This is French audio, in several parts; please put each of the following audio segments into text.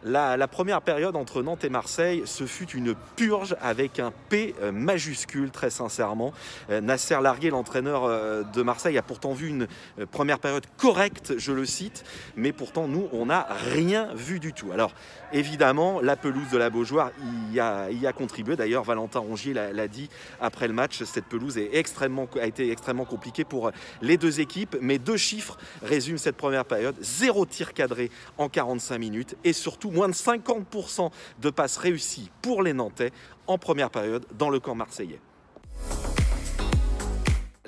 La première période entre Nantes et Marseille, ce fut une purge avec un P majuscule, très sincèrement. Nasser Largué, l'entraîneur de Marseille, a pourtant vu une première période correcte, je le cite, mais pourtant, nous, on n'a rien vu du tout. Alors, évidemment, la pelouse de la Beaujoire y a contribué. D'ailleurs, Valentin Rongier l'a dit après le match, cette pelouse a été extrêmement compliquée pour les deux équipes, mais deux chiffres résument cette première période. 0 tir cadré en 45 minutes et surtout moins de 50% de passes réussies pour les Nantais en première période dans le camp marseillais.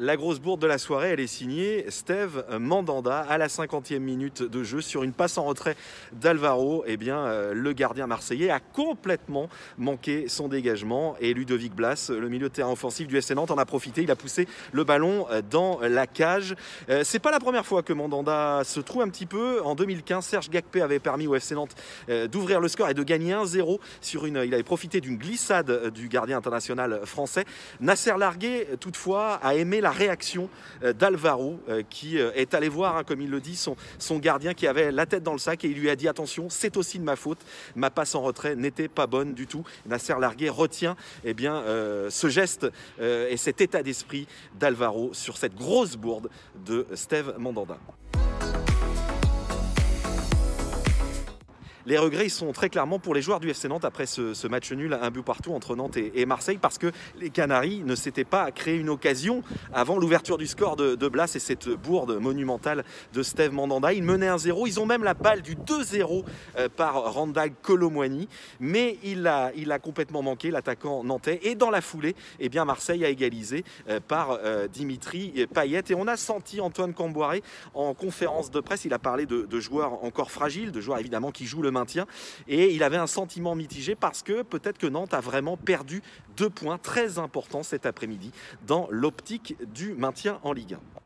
La grosse bourde de la soirée, elle est signée Steve Mandanda à la 50e minute de jeu sur une passe en retrait d'Alvaro. Eh bien, le gardien marseillais a complètement manqué son dégagement et Ludovic Blas, le milieu de terrain offensif du FC Nantes, en a profité. Il a poussé le ballon dans la cage. C'est pas la première fois que Mandanda se trouve un petit peu. En 2015, Serge Gakpé avait permis au FC Nantes d'ouvrir le score et de gagner 1-0 sur il avait profité d'une glissade du gardien international français. Nasser Largué, toutefois, a aimé la réaction d'Alvaro qui est allé voir, comme il le dit, son gardien qui avait la tête dans le sac et il lui a dit attention, c'est aussi de ma faute, ma passe en retrait n'était pas bonne du tout. Nasser Largué retient ce geste et cet état d'esprit d'Alvaro sur cette grosse bourde de Steve Mandanda. Les regrets ils sont très clairement pour les joueurs du FC Nantes après ce match nul, un but partout entre Nantes et Marseille, parce que les Canaries ne s'étaient pas créé une occasion avant l'ouverture du score de Blas et cette bourde monumentale de Steve Mandanda. Ils menaient 1-0, ils ont même la balle du 2-0 par Randal Kolo Muani, mais il a complètement manqué, l'attaquant nantais. Et dans la foulée, eh bien Marseille a égalisé par Dimitri Payet. Et on a senti Antoine Camboiré en conférence de presse, il a parlé de joueurs encore fragiles, de joueurs évidemment qui jouent le maintien, et il avait un sentiment mitigé parce que peut-être que Nantes a vraiment perdu 2 points très importants cet après-midi dans l'optique du maintien en Ligue 1.